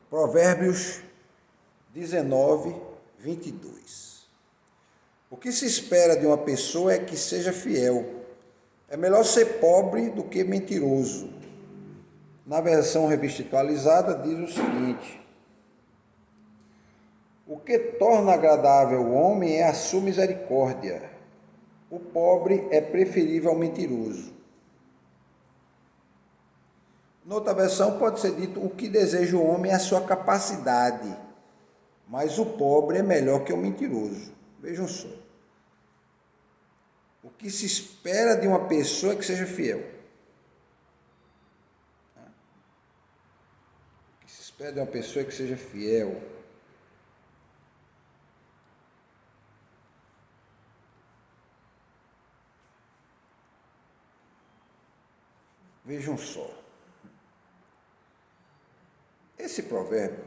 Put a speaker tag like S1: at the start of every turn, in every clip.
S1: Provérbios 19, 22. O que se espera de uma pessoa é que seja fiel. É melhor ser pobre do que mentiroso. Na versão revista atualizada diz o seguinte: o que torna agradável o homem é a sua misericórdia. O pobre é preferível ao mentiroso. Noutra versão pode ser dito: o que deseja o homem é a sua capacidade, mas o pobre é melhor que o mentiroso. Vejam só. O que se espera de uma pessoa é que seja fiel. O que se espera de uma pessoa é que seja fiel. Vejam só. Esse provérbio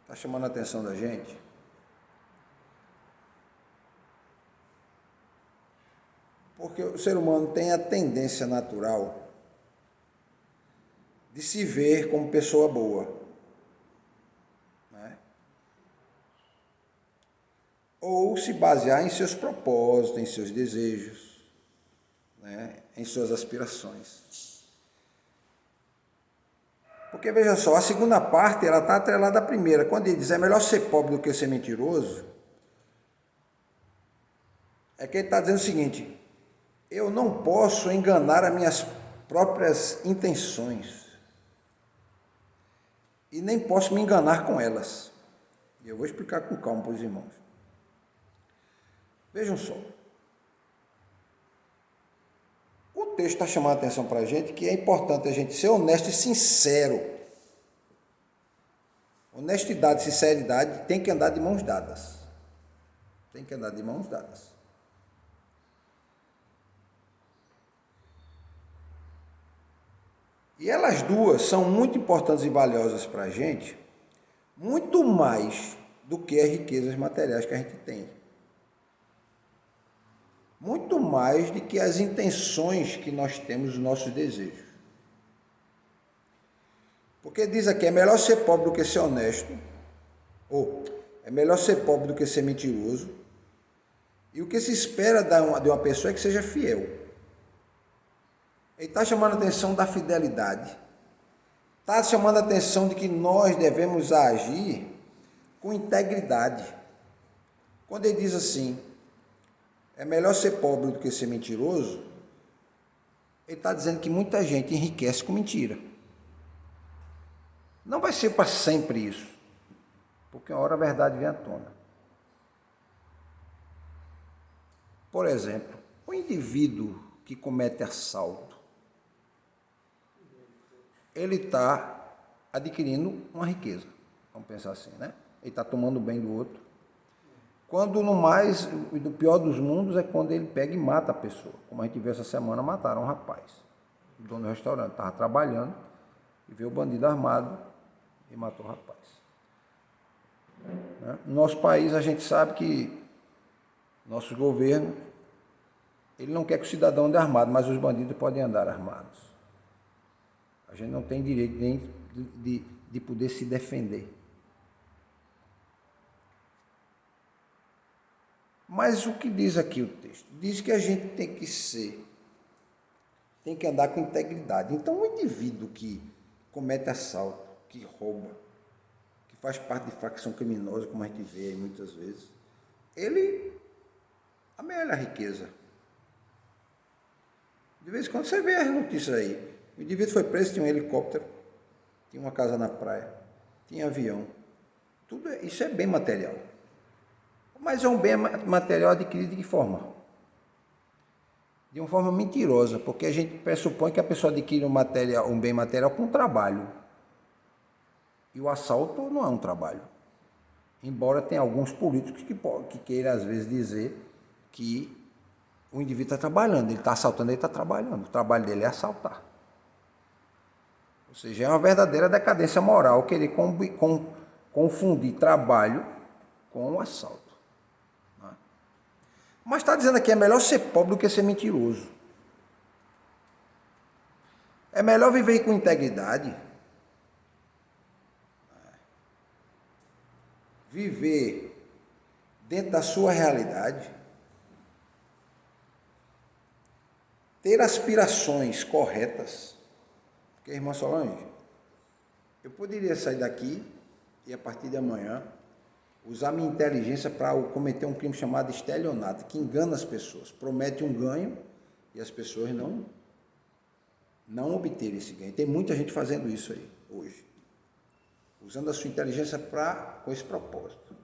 S1: está chamando a atenção da gente porque o ser humano tem a tendência natural de se ver como pessoa boa, né? Ou se basear em seus propósitos, em seus desejos, né? Em suas aspirações. Porque, veja só, a segunda parte ela está atrelada à primeira. Quando ele diz é melhor ser pobre do que ser mentiroso, é que ele está dizendo o seguinte: eu não posso enganar as minhas próprias intenções e nem posso me enganar com elas. E eu vou explicar com calma para os irmãos. Vejam só. O texto está chamando a atenção para a gente que é importante a gente ser honesto e sincero. Honestidade e sinceridade tem que andar de mãos dadas. Tem que andar de mãos dadas. E elas duas são muito importantes e valiosas para a gente, muito mais do que as riquezas materiais que a gente tem. Muito mais do que as intenções que nós temos, os nossos desejos. Porque diz aqui, é melhor ser pobre do que ser honesto, ou é melhor ser pobre do que ser mentiroso, e o que se espera de uma pessoa é que seja fiel. Ele está chamando a atenção da fidelidade, está chamando a atenção de que nós devemos agir com integridade. Quando ele diz assim, é melhor ser pobre do que ser mentiroso, ele está dizendo que muita gente enriquece com mentira. Não vai ser para sempre isso, porque uma hora a verdade vem à tona. Por exemplo, o indivíduo que comete assalto, ele está adquirindo uma riqueza, vamos pensar assim, né? Ele está tomando bem do outro. Quando no mais, do pior dos mundos é quando ele pega e mata a pessoa. Como a gente viu essa semana, mataram um rapaz. O dono do restaurante estava trabalhando e veio o bandido armado e matou o rapaz. No nosso país, a gente sabe que nosso governo, ele não quer que o cidadão ande armado, mas os bandidos podem andar armados. A gente não tem direito nem de poder se defender. Mas o que diz aqui o texto? Diz que a gente tem que andar com integridade. Então, o indivíduo que comete assalto, que rouba, que faz parte de facção criminosa, como a gente vê aí muitas vezes, ele amealha a riqueza. De vez em quando você vê as notícias aí. O indivíduo foi preso, tinha um helicóptero, tinha uma casa na praia, tinha avião. Tudo isso é bem material. Mas é um bem material adquirido de que forma? De uma forma mentirosa, porque a gente pressupõe que a pessoa adquire um bem material com trabalho. E o assalto não é um trabalho. Embora tenha alguns políticos que queiram, às vezes, dizer que o indivíduo está trabalhando, ele está assaltando, ele está trabalhando. O trabalho dele é assaltar. Ou seja, é uma verdadeira decadência moral querer confundir trabalho com o assalto. Mas está dizendo aqui, é melhor ser pobre do que ser mentiroso. É melhor viver com integridade. viver dentro da sua realidade, ter aspirações corretas. Porque, irmã Solange, eu poderia sair daqui e a partir de amanhã usar minha inteligência para cometer um crime chamado estelionato, que engana as pessoas, promete um ganho e as pessoas não obterem esse ganho. Tem muita gente fazendo isso aí hoje, usando a sua inteligência com esse propósito.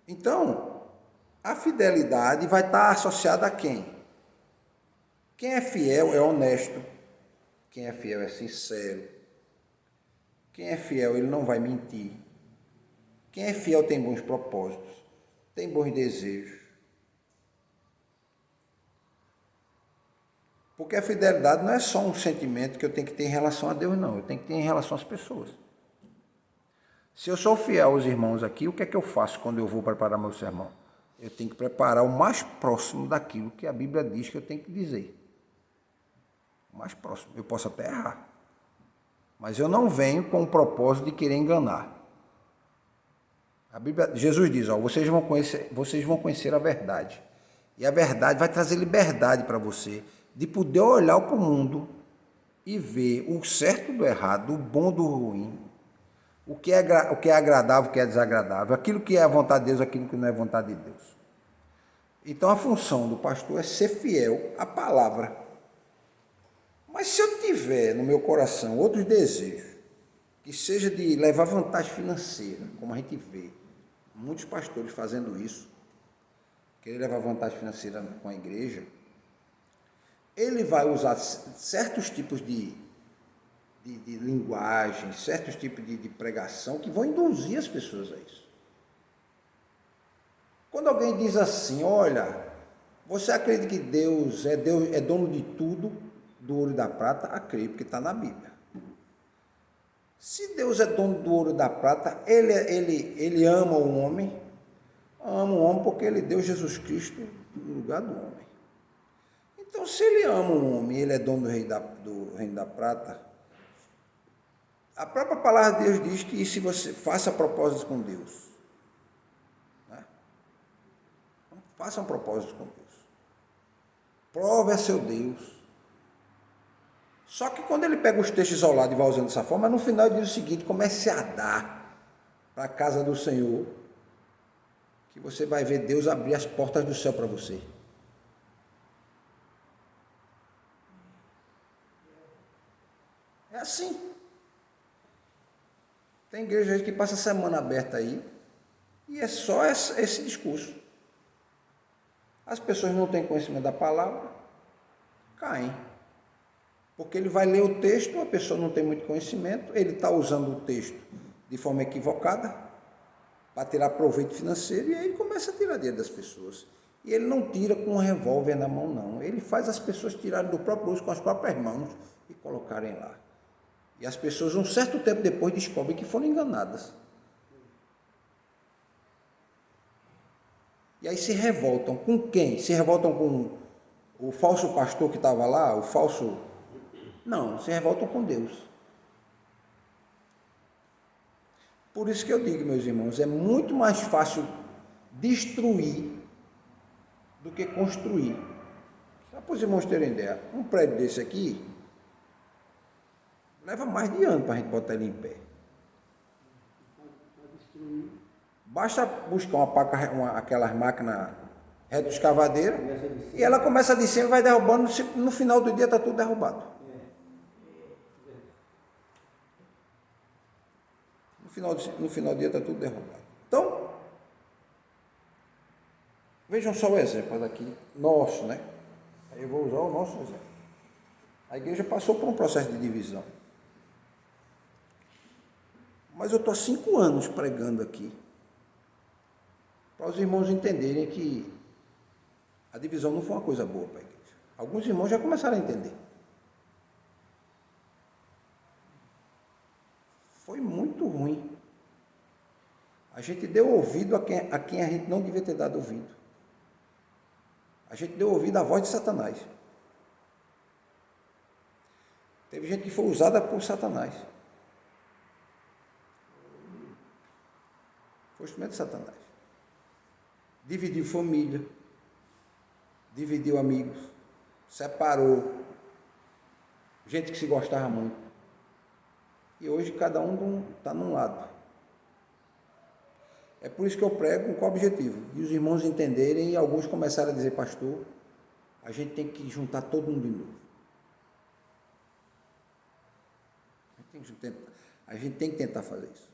S1: Então, a fidelidade vai estar associada a quem? Quem é fiel é honesto, quem é fiel é sincero, quem é fiel ele não vai mentir, quem é fiel tem bons propósitos, tem bons desejos. Porque a fidelidade não é só um sentimento que eu tenho que ter em relação a Deus, não, eu tenho que ter em relação às pessoas. Se eu sou fiel aos irmãos aqui, o que é que eu faço quando eu vou preparar meu sermão? Eu tenho que preparar o mais próximo daquilo que a Bíblia diz que eu tenho que dizer. O mais próximo. Eu posso até errar. Mas eu não venho com o propósito de querer enganar. A Bíblia, Jesus diz, vocês vão conhecer a verdade. E a verdade vai trazer liberdade para você de poder olhar para o mundo e ver o certo do errado, o bom do ruim, o que é agradável, o que é desagradável, aquilo que é a vontade de Deus, aquilo que não é vontade de Deus. Então a função do pastor é ser fiel à palavra. Mas se eu tiver no meu coração outros desejos, que seja de levar vantagem financeira, como a gente vê muitos pastores fazendo isso, querer levar vantagem financeira com a igreja, ele vai usar certos tipos de linguagem, certos tipos de pregação que vão induzir as pessoas a isso. Quando alguém diz assim, olha, você acredita que Deus é dono de tudo, do ouro e da prata? Acredito, porque está na Bíblia. Se Deus é dono do ouro e da prata, ele ama o homem porque ele deu Jesus Cristo no lugar do homem. Então, se ele ama o homem e ele é dono do reino da prata, a própria palavra de Deus diz que se você faça propósitos com Deus, né? Faça um propósito com Deus. Prove a seu Deus. Só que quando ele pega os textos isolados e vai usando dessa forma, no final ele diz o seguinte, comece a dar para a casa do Senhor, que você vai ver Deus abrir as portas do céu para você. É assim. Tem igreja que passa a semana aberta aí e é só esse discurso. As pessoas não têm conhecimento da palavra, caem. Porque ele vai ler o texto, a pessoa não tem muito conhecimento, ele está usando o texto de forma equivocada para tirar proveito financeiro e aí ele começa a tirar dinheiro das pessoas. E ele não tira com um revólver na mão, não. Ele faz as pessoas tirarem do próprio bolso com as próprias mãos e colocarem lá. E as pessoas, um certo tempo depois, descobrem que foram enganadas. E aí se revoltam. Com quem? Se revoltam com o falso pastor que estava lá, o falso... Não, se revoltam com Deus. Por isso que eu digo, meus irmãos, é muito mais fácil destruir do que construir. Só para os irmãos terem ideia, um prédio desse aqui leva mais de ano para a gente botar ele em pé. Basta buscar aquelas máquinas retroescavadeiras e ela começa a descer e vai derrubando, no final do dia está tudo derrubado. No final do dia está tudo derrubado. Então, vejam só o exemplo daqui, nosso, né? Aí eu vou usar o nosso exemplo. A igreja passou por um processo de divisão. Mas eu estou há 5 anos pregando aqui, para os irmãos entenderem que a divisão não foi uma coisa boa para a igreja. Alguns irmãos já começaram a entender. Foi muito ruim. A gente deu ouvido a quem a gente não devia ter dado ouvido. A gente deu ouvido à voz de Satanás. Teve gente que foi usada por Satanás. Foi instrumento de Satanás. Dividiu família, dividiu amigos, separou gente que se gostava muito. E hoje cada um está num lado. É por isso que eu prego com o objetivo de os irmãos entenderem e alguns começaram a dizer, pastor, a gente tem que juntar todo mundo de novo. A gente tem que tentar fazer isso.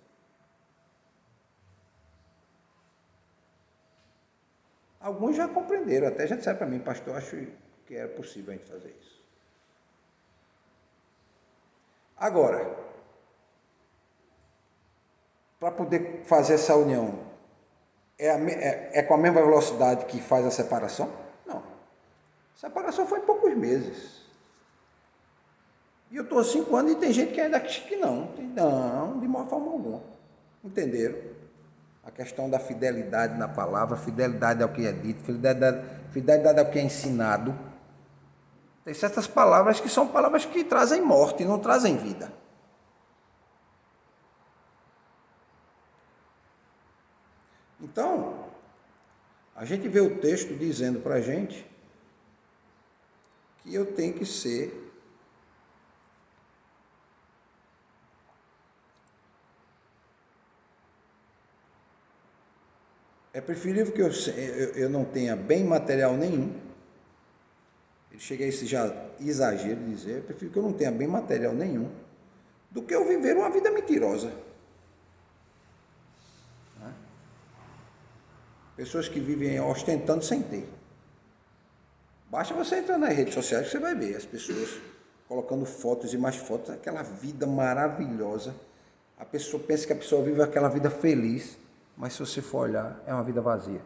S1: Alguns já compreenderam, até já disseram para mim, pastor, acho que era possível a gente fazer isso. Agora, para poder fazer essa união, é com a mesma velocidade que faz a separação? Não. A separação foi em poucos meses. E eu estou há 5 anos e tem gente que ainda acha que não. Não, de uma forma alguma. Entenderam? A questão da fidelidade na palavra, fidelidade ao que é dito, fidelidade ao que é ensinado. Tem certas palavras que são palavras que trazem morte, não trazem vida. Então, a gente vê o texto dizendo para a gente que eu tenho que ser é preferível que eu não tenha bem material nenhum. Ele chega a esse já exagero de dizer, eu prefiro que eu não tenha bem material nenhum do que eu viver uma vida mentirosa. Pessoas que vivem ostentando sem ter. Basta você entrar nas redes sociais que você vai ver as pessoas colocando fotos e mais fotos, aquela vida maravilhosa. A pessoa pensa que a pessoa vive aquela vida feliz, mas se você for olhar, é uma vida vazia.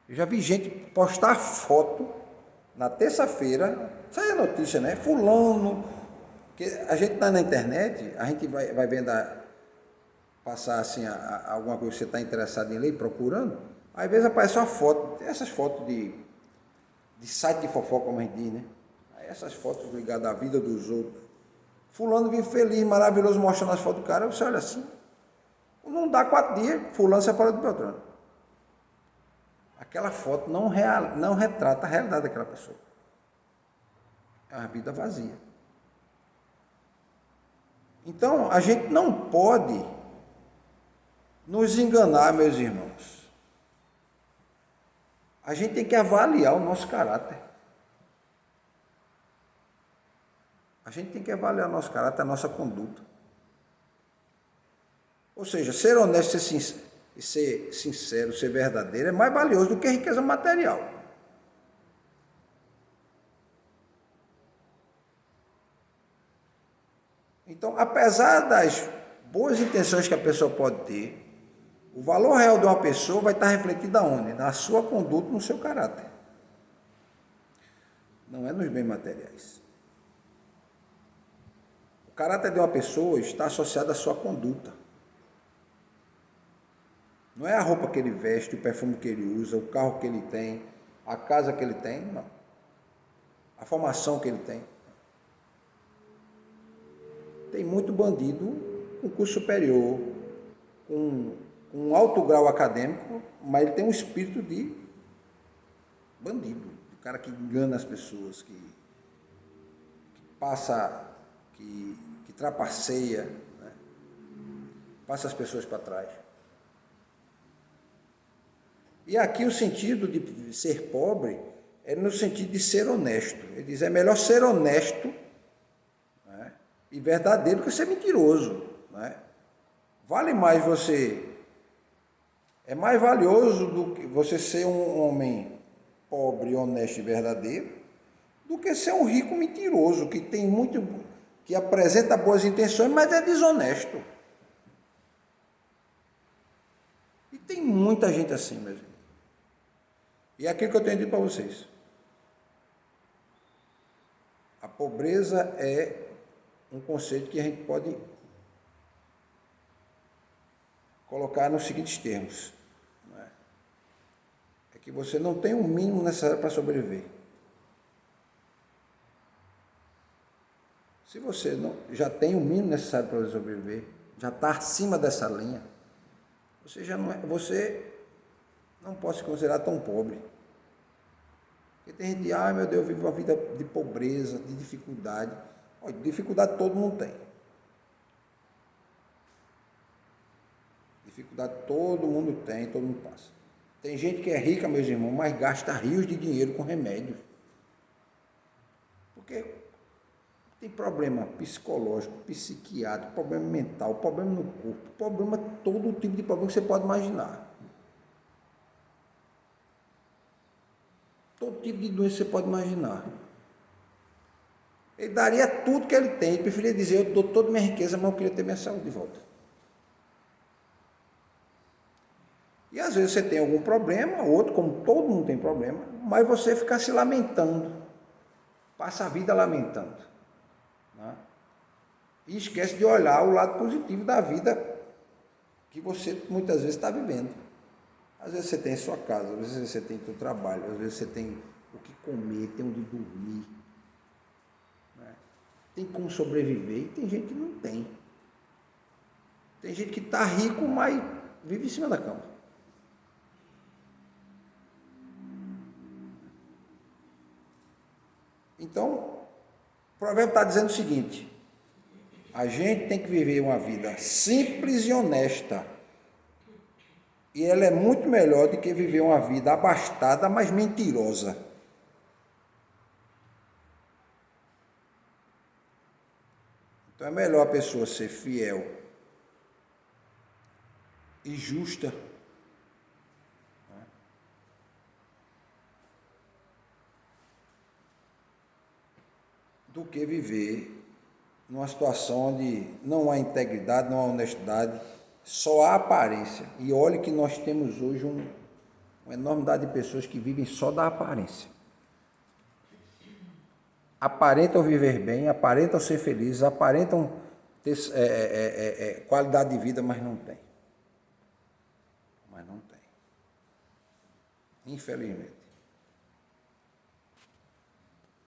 S1: Eu já vi gente postar foto na terça-feira, sai a notícia, né? Fulano, que a gente está na internet, a gente vai vendo passar assim alguma coisa que você está interessado em ler, procurando, às vezes aparece uma foto, essas fotos de site de fofoca, como a gente diz, né? Aí essas fotos ligadas à vida dos outros. Fulano vem feliz, maravilhoso, mostrando as fotos do cara, você olha assim, não dá 4 dias, fulano separou do Beltrano. Aquela foto não retrata a realidade daquela pessoa. É uma vida vazia. Então, a gente não pode nos enganar, meus irmãos. A gente tem que avaliar o nosso caráter. A gente tem que avaliar o nosso caráter, a nossa conduta. Ou seja, ser honesto, ser sincero, ser verdadeiro é mais valioso do que a riqueza material. Então, apesar das boas intenções que a pessoa pode ter, o valor real de uma pessoa vai estar refletido aonde? Na sua conduta, no seu caráter. Não é nos bens materiais. O caráter de uma pessoa está associado à sua conduta. Não é a roupa que ele veste, o perfume que ele usa, o carro que ele tem, a casa que ele tem, não. A formação que ele tem. Tem muito bandido com curso superior, com um alto grau acadêmico, mas ele tem um espírito de bandido, de cara que engana as pessoas, que passa, que trapaceia, né? Passa as pessoas para trás. E aqui o sentido de ser pobre é no sentido de ser honesto. Ele diz, é melhor ser honesto, né, e verdadeiro que ser mentiroso. Né? Vale mais você... É mais valioso do que você ser um homem pobre, honesto e verdadeiro do que ser um rico mentiroso, que tem muito... que apresenta boas intenções, mas é desonesto. E tem muita gente assim, meus irmãos. E é aquilo que eu tenho dito para vocês. A pobreza é um conceito que a gente pode colocar nos seguintes termos. É que você não tem o mínimo necessário para sobreviver. Se você não, já tem o mínimo necessário para sobreviver, já está acima dessa linha, você não pode se considerar tão pobre. Porque tem gente que, meu Deus, eu vivo uma vida de pobreza, de dificuldade. Olha, dificuldade todo mundo tem. Dificuldade todo mundo tem, todo mundo passa. Tem gente que é rica, meus irmãos, mas gasta rios de dinheiro com remédios. Porque tem problema psicológico, psiquiátrico, problema mental, problema no corpo, problema, todo tipo de problema que você pode imaginar. Todo tipo de doença que você pode imaginar. Ele daria tudo que ele tem. Ele preferia dizer, eu dou toda minha riqueza, mas eu queria ter minha saúde de volta. E às vezes você tem algum problema, outro, como todo mundo tem problema, mas você fica se lamentando. Passa a vida lamentando. Né? E esquece de olhar o lado positivo da vida que você muitas vezes está vivendo. Às vezes você tem a sua casa, às vezes você tem o seu trabalho, às vezes você tem o que comer, tem onde dormir. Né? Tem como sobreviver e tem gente que não tem. Tem gente que está rico, mas vive em cima da cama. Então, o provérbio está dizendo o seguinte: a gente tem que viver uma vida simples e honesta. E ela é muito melhor do que viver uma vida abastada, mas mentirosa. Então é melhor a pessoa ser fiel e justa, do que viver numa situação onde não há integridade, não há honestidade, só há aparência. E olhe que nós temos hoje uma enormidade de pessoas que vivem só da aparência. Aparentam viver bem, aparentam ser felizes, aparentam ter qualidade de vida, mas não tem. Infelizmente.